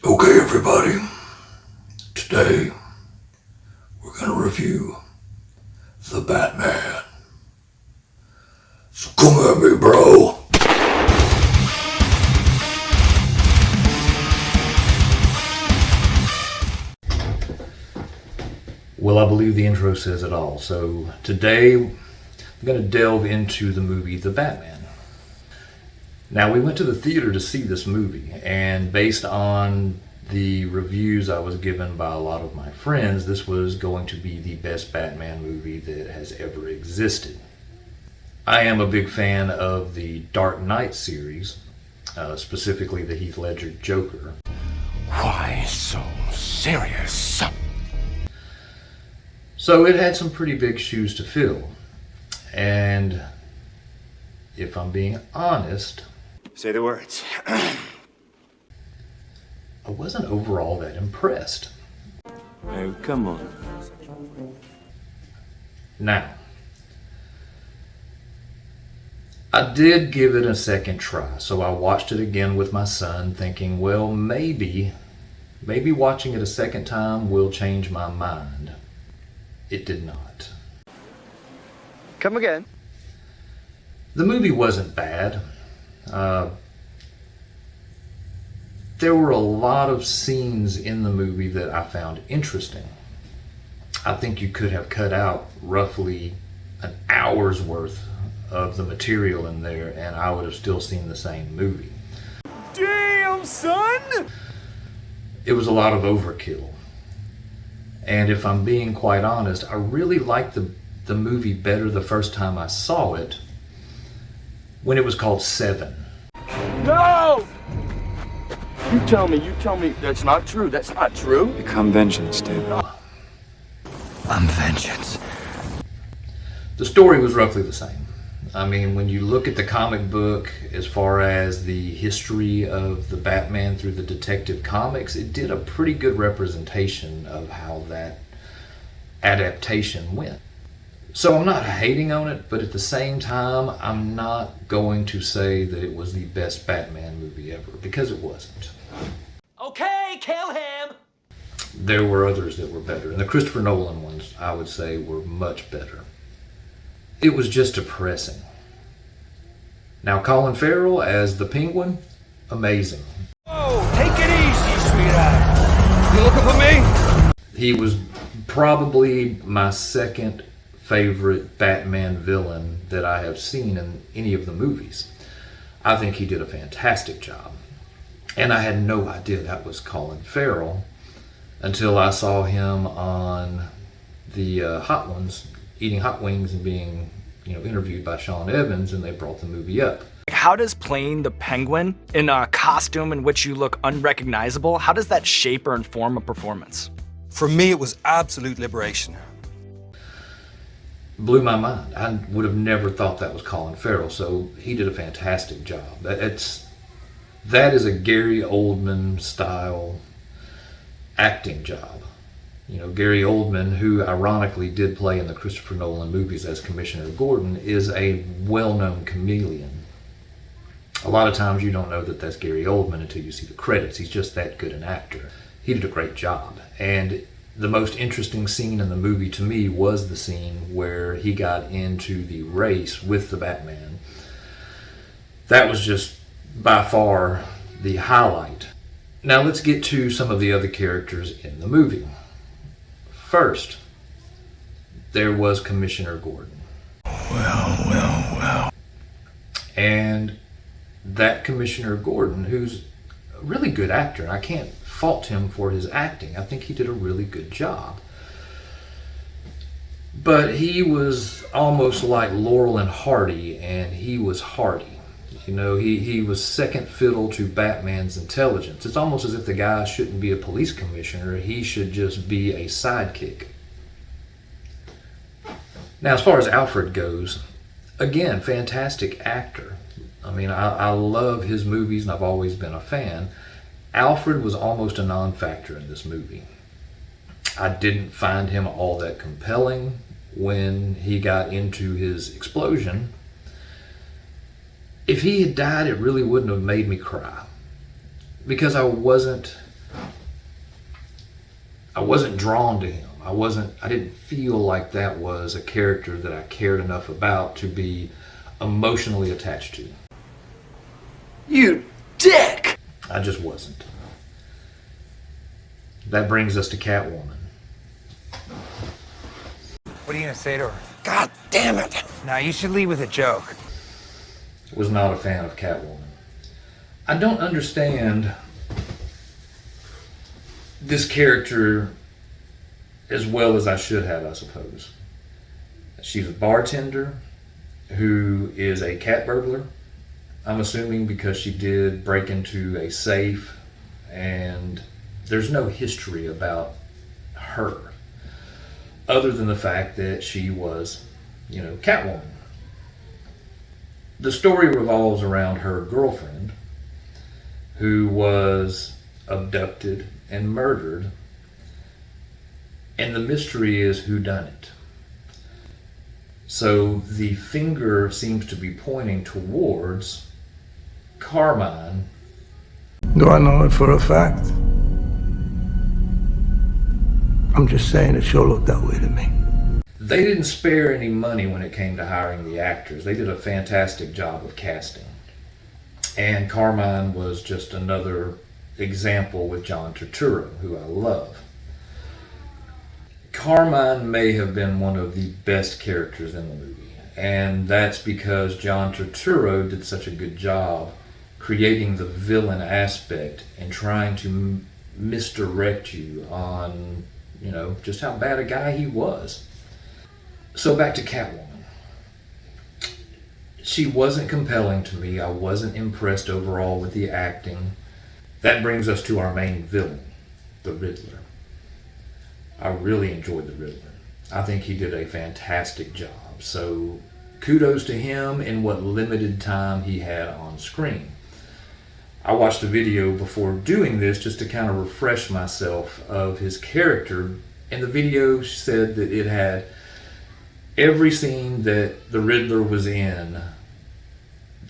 Okay, everybody, today we're going to review The Batman. So come at me, bro. Well, I believe the intro says it all. So today we're going to delve into the movie The Batman. Now, we went to the theater to see this movie, and based on the reviews I was given by a lot of my friends, this was going to be the best Batman movie that has ever existed. I am a big fan of the Dark Knight series, specifically the Heath Ledger Joker. Why so serious? So it had some pretty big shoes to fill. And if I'm being honest, Say the words. I wasn't overall that impressed. Oh, come on. Now, I did give it a second try, so I watched it again with my son, thinking, well, maybe watching it a second time will change my mind. It did not. Come again. The movie wasn't bad. There were a lot of scenes in the movie that I found interesting. I think you could have cut out roughly an hour's worth of the material in there and I would have still seen the same movie. Damn, son! It was a lot of overkill. And if I'm being quite honest, I really liked the movie better the first time I saw it, when it was called Seven. No! You tell me that's not true. That's not true. Become vengeance, David. I'm vengeance. The story was roughly the same. I mean, when you look at the comic book, as far as the history of the Batman through the Detective Comics, it did a pretty good representation of how that adaptation went. So I'm not hating on it, but at the same time, I'm not going to say that it was the best Batman movie ever, because it wasn't. Okay, kill him! There were others that were better, and the Christopher Nolan ones, I would say, were much better. It was just depressing. Now, Colin Farrell as the Penguin, amazing. Oh, take it easy, sweetheart. You looking for me? He was probably my second favorite Batman villain that I have seen in any of the movies. I think he did a fantastic job. And I had no idea that was Colin Farrell until I saw him on the Hot Ones, eating hot wings and being interviewed by Sean Evans, and they brought the movie up. How does playing the Penguin in a costume in which you look unrecognizable, how does that shape or inform a performance? For me, it was absolute liberation. Blew my mind. I would have never thought that was Colin Farrell, so he did a fantastic job. That is a Gary Oldman style acting job. Gary Oldman, who ironically did play in the Christopher Nolan movies as Commissioner Gordon, is a well-known chameleon. A lot of times you don't know that that's Gary Oldman until you see the credits. He's just that good an actor. He did a great job. And the most interesting scene in the movie to me was the scene where he got into the race with the Batman. That was just by far the highlight. Now let's get to some of the other characters in the movie. First, there was Commissioner Gordon. Well. And that Commissioner Gordon, who's a really good actor, I can't fault him for his acting. I think he did a really good job. But he was almost like Laurel and Hardy, and he was Hardy. He was second fiddle to Batman's intelligence. It's almost as if the guy shouldn't be a police commissioner. He should just be a sidekick. Now, as far as Alfred goes, again, fantastic actor. I mean, I love his movies, and I've always been a fan. Alfred was almost a non-factor in this movie. I didn't find him all that compelling when he got into his explosion. If he had died, it really wouldn't have made me cry, because I wasn't wasn't drawn to him. I didn't feel like that was a character that I cared enough about to be emotionally attached to. You dick! I just wasn't. That brings us to Catwoman. What are you gonna say to her? God damn it! Now you should lead with a joke. Was not a fan of Catwoman. I don't understand this character as well as I should have, I suppose. She's a bartender who is a cat burglar. I'm assuming because she did break into a safe, and there's no history about her other than the fact that she was, Catwoman. The story revolves around her girlfriend who was abducted and murdered, and the mystery is who done it. So the finger seems to be pointing towards Carmine. Do I know it for a fact? I'm just saying it sure looked that way to me. They didn't spare any money when it came to hiring the actors. They did a fantastic job of casting. And Carmine was just another example with John Turturro, who I love. Carmine may have been one of the best characters in the movie, and that's because John Turturro did such a good job creating the villain aspect and trying to misdirect you on, just how bad a guy he was. So back to Catwoman. She wasn't compelling to me. I wasn't impressed overall with the acting. That brings us to our main villain, the Riddler. I really enjoyed the Riddler. I think he did a fantastic job. So kudos to him in what limited time he had on screen. I watched a video before doing this just to kind of refresh myself of his character, and the video said that it had every scene that the Riddler was in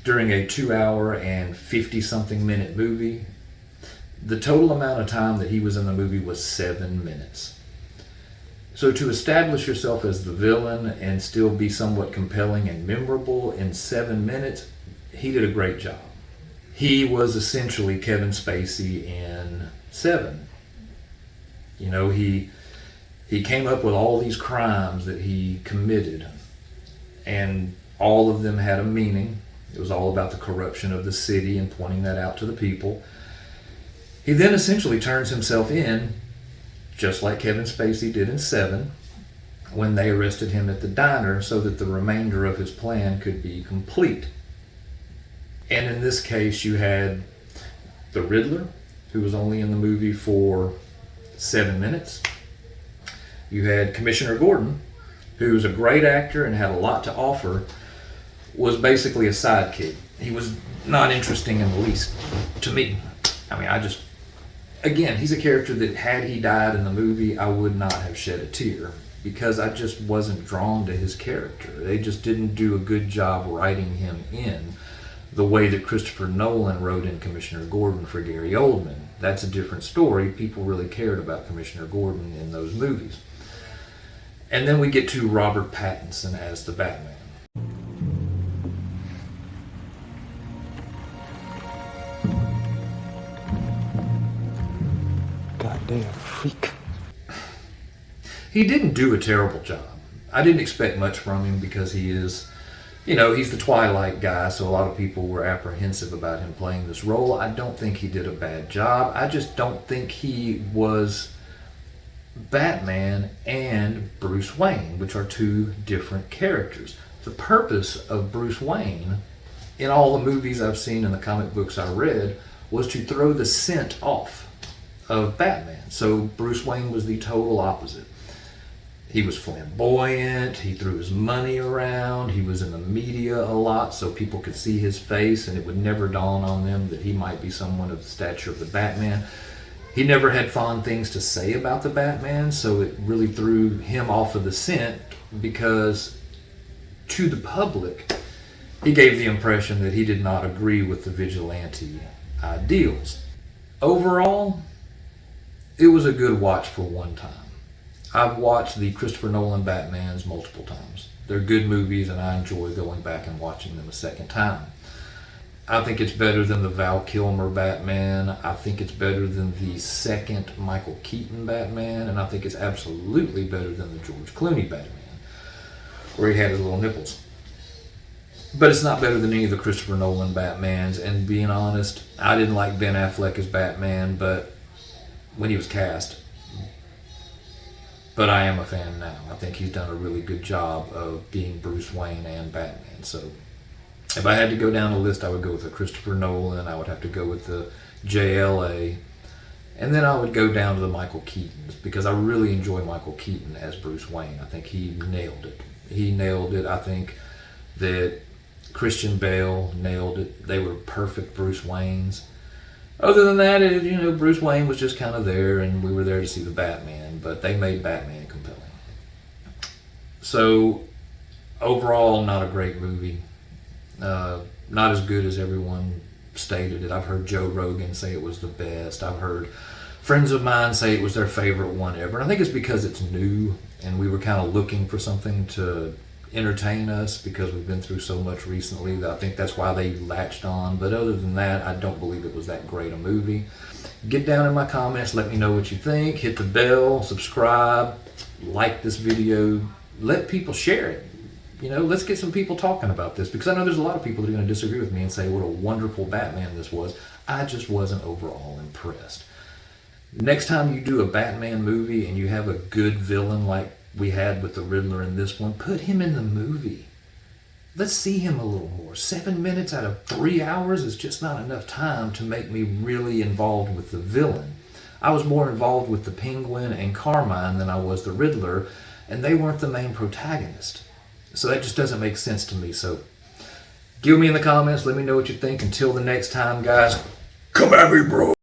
during a 2-hour and 50-something minute movie. The total amount of time that he was in the movie was 7 minutes. So to establish yourself as the villain and still be somewhat compelling and memorable in 7 minutes, he did a great job. He was essentially Kevin Spacey in Seven. He came up with all these crimes that he committed, and all of them had a meaning. It was all about the corruption of the city and pointing that out to the people. He then essentially turns himself in, just like Kevin Spacey did in Seven, when they arrested him at the diner so that the remainder of his plan could be complete. And in this case, you had the Riddler, who was only in the movie for 7 minutes. You had Commissioner Gordon, who's a great actor and had a lot to offer, was basically a sidekick. He was not interesting in the least to me. Again, he's a character that had he died in the movie, I would not have shed a tear because I just wasn't drawn to his character. They just didn't do a good job writing him in the way that Christopher Nolan wrote in Commissioner Gordon for Gary Oldman. That's a different story. People really cared about Commissioner Gordon in those movies. And then we get to Robert Pattinson as the Batman. Goddamn freak. He didn't do a terrible job. I didn't expect much from him because he is, he's the Twilight guy, so a lot of people were apprehensive about him playing this role. I don't think he did a bad job. I just don't think he was Batman and Bruce Wayne, which are two different characters. The purpose of Bruce Wayne, in all the movies I've seen and the comic books I read, was to throw the scent off of Batman. So Bruce Wayne was the total opposite. He was flamboyant, he threw his money around, he was in the media a lot so people could see his face and it would never dawn on them that he might be someone of the stature of the Batman. He never had fond things to say about the Batman, so it really threw him off of the scent because to the public, he gave the impression that he did not agree with the vigilante ideals. Overall, it was a good watch for one time. I've watched the Christopher Nolan Batmans multiple times. They're good movies, and I enjoy going back and watching them a second time. I think it's better than the Val Kilmer Batman. I think it's better than the second Michael Keaton Batman, and I think it's absolutely better than the George Clooney Batman, where he had his little nipples. But it's not better than any of the Christopher Nolan Batmans, and being honest, I didn't like Ben Affleck as Batman, but when he was cast. But I am a fan now. I think he's done a really good job of being Bruce Wayne and Batman. So if I had to go down a list, I would go with the Christopher Nolan, I would have to go with the JLA, and then I would go down to the Michael Keatons, because I really enjoy Michael Keaton as Bruce Wayne. I think he nailed it. He nailed it. I think that Christian Bale nailed it. They were perfect Bruce Waynes. Other than that, Bruce Wayne was just kind of there, and we were there to see the Batman, but they made Batman compelling. So, overall, not a great movie. Not as good as everyone stated it. I've heard Joe Rogan say it was the best. I've heard friends of mine say it was their favorite one ever. And I think it's because it's new, and we were kind of looking for something to entertain us because we've been through so much recently that I think that's why they latched on. But other than that, I don't believe it was that great a movie. Get down in my comments, let me know what you think. Hit the bell, subscribe, like this video, let people share it. Let's get some people talking about this, because I know there's a lot of people that are going to disagree with me and say what a wonderful Batman this was. I just wasn't overall impressed. Next time you do a Batman movie and you have a good villain like we had with the Riddler in this one, put him in the movie. Let's see him a little more. 7 minutes out of 3 hours is just not enough time to make me really involved with the villain. I was more involved with the Penguin and Carmine than I was the Riddler, and they weren't the main protagonist. So that just doesn't make sense to me. So give me in the comments, let me know what you think. Until the next time, guys, Come at me, bro.